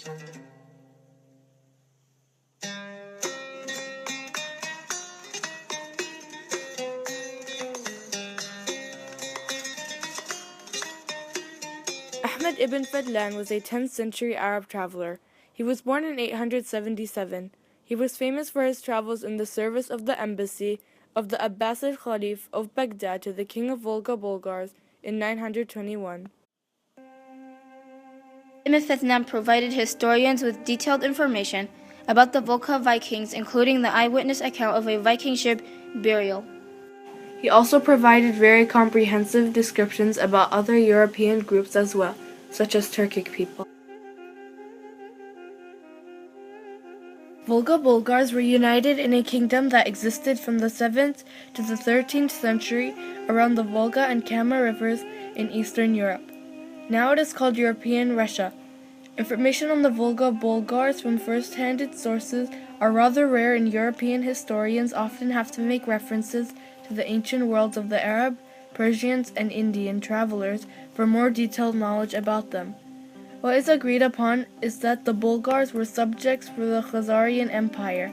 Ahmed Ibn Fadlan was a 10th century Arab traveler. He was born in 877. He was famous for his travels in the service of the embassy of the Abbasid Khalif of Baghdad to the king of Volga Bulgars in 921. Ibn Fadlan provided historians with detailed information about the Volga Vikings, including the eyewitness account of a Viking ship burial. He also provided very comprehensive descriptions about other European groups as well, such as Turkic people. Volga Bulgars were united in a kingdom that existed from the 7th to the 13th century around the Volga and Kama rivers in Eastern Europe. Now it is called European Russia. Information on the Volga Bulgars from first-hand sources are rather rare, and European historians often have to make references to the ancient worlds of the Arab, Persians, and Indian travelers for more detailed knowledge about them. What is agreed upon is that the Bulgars were subjects for the Khazarian Empire.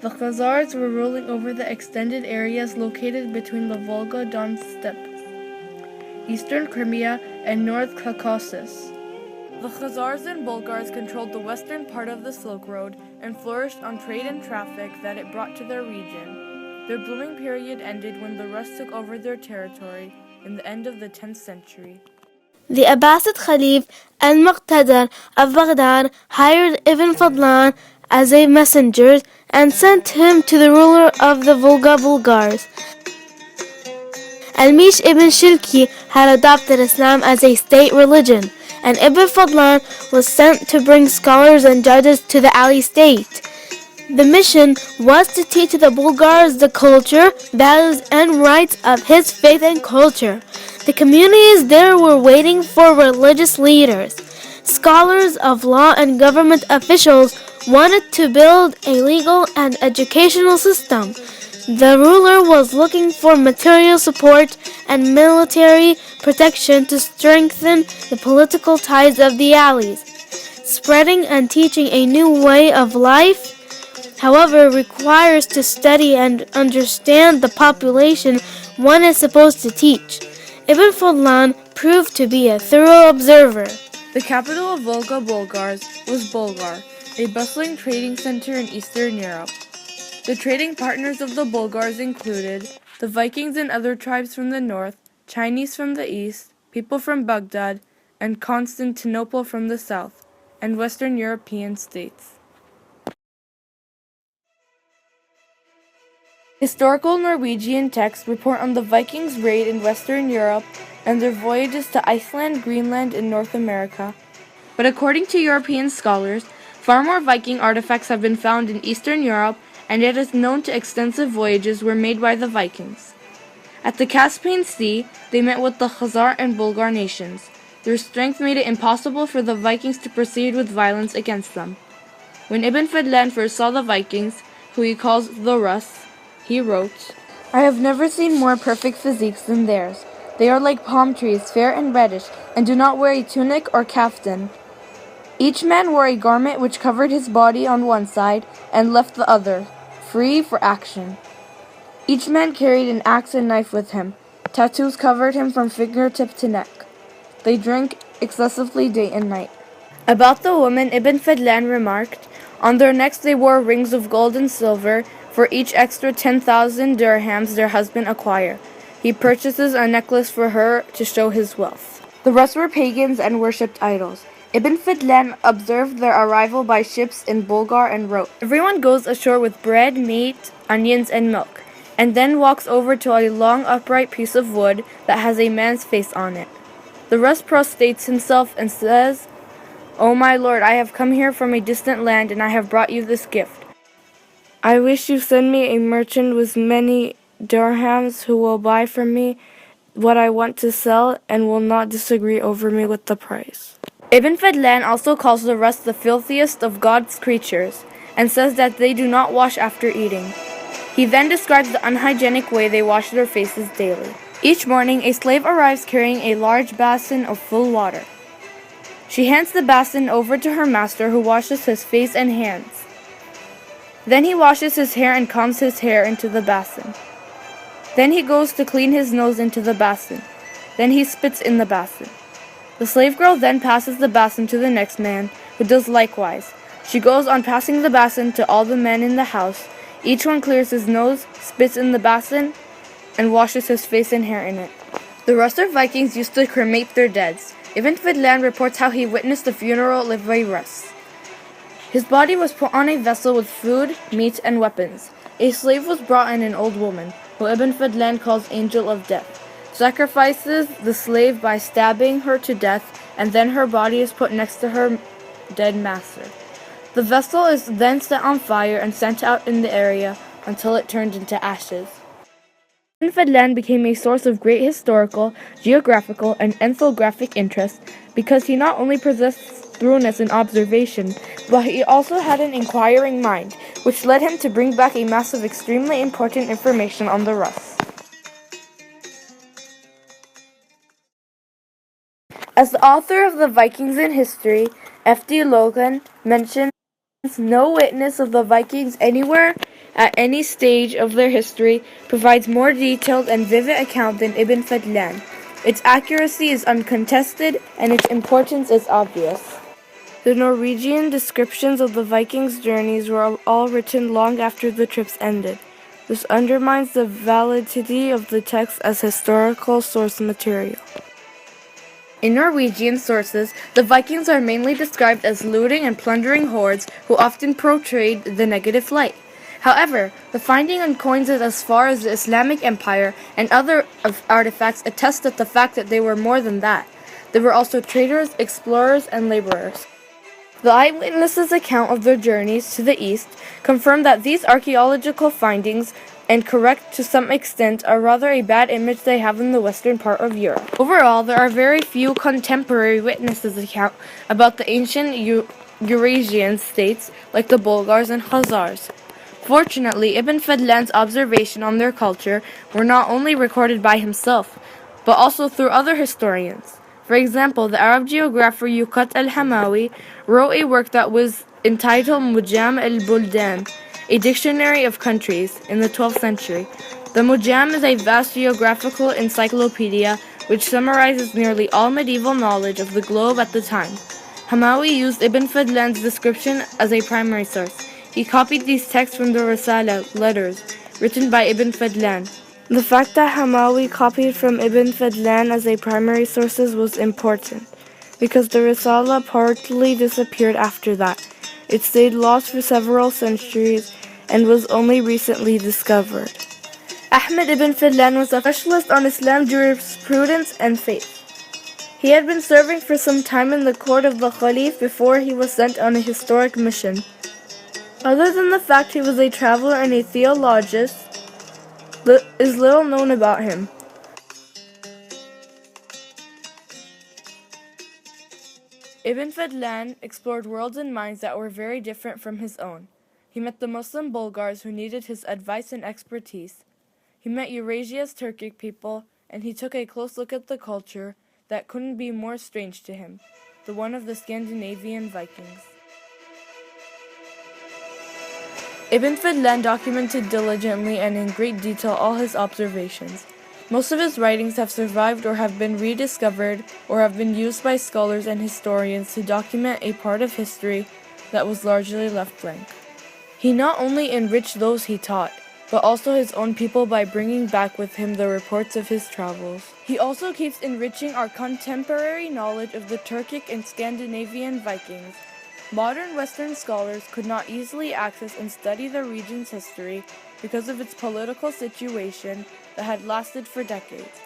The Khazars were ruling over the extended areas located between the Volga-Don steppes, eastern Crimea, and North Caucasus. The Khazars and Bulgars controlled the western part of the Silk Road and flourished on trade and traffic that it brought to their region. Their blooming period ended when the Rus took over their territory in the end of the 10th century. The Abbasid Khalif al-Muqtadar of Baghdad hired Ibn Fadlan as a messenger and sent him to the ruler of the Volga Bulgars. Al-Mish ibn Shilki had adopted Islam as a state religion, and Ibn Fadlan was sent to bring scholars and judges to the ally state. The mission was to teach the Bulgars the culture, values, and rights of his faith and culture. The communities there were waiting for religious leaders. Scholars of law and government officials wanted to build a legal and educational system. The ruler was looking for material support and military protection to strengthen the political ties of the allies. Spreading and teaching a new way of life, however, requires to study and understand the population one is supposed to teach. Ibn Fadlan proved to be a thorough observer. The capital of Volga Bulgars was Bulgar, a bustling trading center in Eastern Europe. The trading partners of the Bulgars included the Vikings and other tribes from the north, Chinese from the east, people from Baghdad, and Constantinople from the south, and Western European states. Historical Norwegian texts report on the Vikings' raid in Western Europe and their voyages to Iceland, Greenland, and North America. But according to European scholars, far more Viking artifacts have been found in Eastern Europe, and it is known to extensive voyages were made by the Vikings. At the Caspian Sea, they met with the Khazar and Bulgar nations. Their strength made it impossible for the Vikings to proceed with violence against them. When Ibn Fadlan first saw the Vikings, who he calls the Rus, he wrote, "I have never seen more perfect physiques than theirs. They are like palm trees, fair and reddish, and do not wear a tunic or kaftan. Each man wore a garment which covered his body on one side and left the other, free for action. Each man carried an axe and knife with him. Tattoos covered him from fingertip to neck. They drank excessively day and night." About the women, Ibn Fadlan remarked, "On their necks they wore rings of gold and silver. For each extra 10,000 dirhams their husband acquire, he purchases a necklace for her to show his wealth." The rest were pagans and worshipped idols. Ibn Fadlan observed their arrival by ships in Bulgar and wrote, "Everyone goes ashore with bread, meat, onions, and milk, and then walks over to a long upright piece of wood that has a man's face on it. The rest prostrates himself and says, 'O my lord, I have come here from a distant land, and I have brought you this gift. I wish you send me a merchant with many dirhams who will buy from me what I want to sell and will not disagree over me with the price.'" Ibn Fadlan also calls the Rus the filthiest of God's creatures and says that they do not wash after eating. He then describes the unhygienic way they wash their faces daily. Each morning, a slave arrives carrying a large basin of full water. She hands the basin over to her master, who washes his face and hands. Then he washes his hair and combs his hair into the basin. Then he goes to clean his nose into the basin. Then he spits in the basin. The slave girl then passes the basin to the next man, who does likewise. She goes on passing the basin to all the men in the house. Each one clears his nose, spits in the basin, and washes his face and hair in it. The Russer Vikings used to cremate their deads. Ibn Fadlan reports how he witnessed the funeral of a Russ. His body was put on a vessel with food, meat, and weapons. A slave was brought in, an old woman, who Ibn Fadlan calls Angel of Death, sacrifices the slave by stabbing her to death, and then her body is put next to her dead master. The vessel is then set on fire and sent out in the area until it turned into ashes. Ibn Fadlan became a source of great historical, geographical, and ethnographic interest because he not only possessed thoroughness in observation, but he also had an inquiring mind, which led him to bring back a mass of extremely important information on the Rus. As the author of the Vikings in History, F.D. Logan mentions no witness of the Vikings anywhere at any stage of their history provides more detailed and vivid account than Ibn Fadlan. Its accuracy is uncontested and its importance is obvious. The Norwegian descriptions of the Vikings' journeys were all written long after the trips ended. This undermines the validity of the text as historical source material. In Norwegian sources, the Vikings are mainly described as looting and plundering hordes who often portrayed the negative light. However, the finding on coins as far as the Islamic Empire and other artifacts attest to the fact that they were more than that. They were also traders, explorers, and laborers. The eyewitnesses' account of their journeys to the east confirm that these archaeological findings, and correct to some extent, are rather a bad image they have in the western part of Europe. Overall, there are very few contemporary witnesses' account about the ancient Eurasian states like the Bulgars and Khazars. Fortunately, Ibn Fadlan's observation on their culture were not only recorded by himself, but also through other historians. For example, the Arab geographer Yukat al-Hamawi wrote a work that was entitled Mujam al-Buldan, a dictionary of countries, in the 12th century. The Mujam is a vast geographical encyclopedia which summarizes nearly all medieval knowledge of the globe at the time. Hamawi used Ibn Fadlan's description as a primary source. He copied these texts from the Risala, letters, written by Ibn Fadlan. The fact that Hamawi copied from Ibn Fadlan as a primary source was important, because the Risala partly disappeared after that. It stayed lost for several centuries and was only recently discovered. Ahmed ibn Fadlan was a specialist on Islam jurisprudence and faith. He had been serving for some time in the court of the Khalif before he was sent on a historic mission. Other than the fact he was a traveler and a theologist, is little known about him. Ibn Fadlan explored worlds and minds that were very different from his own. He met the Muslim Bulgars who needed his advice and expertise. He met Eurasia's Turkic people, and he took a close look at the culture that couldn't be more strange to him, the one of the Scandinavian Vikings. Ibn Fadlan documented diligently and in great detail all his observations. Most of his writings have survived or have been rediscovered or have been used by scholars and historians to document a part of history that was largely left blank. He not only enriched those he taught, but also his own people by bringing back with him the reports of his travels. He also keeps enriching our contemporary knowledge of the Turkic and Scandinavian Vikings. Modern Western scholars could not easily access and study the region's history because of its political situation that had lasted for decades.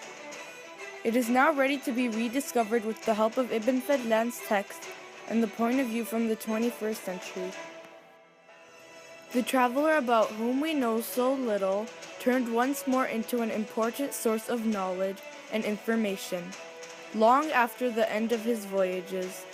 It is now ready to be rediscovered with the help of Ibn Fadlan's text and the point of view from the 21st century. The traveler about whom we know so little turned once more into an important source of knowledge and information. Long after the end of his voyages,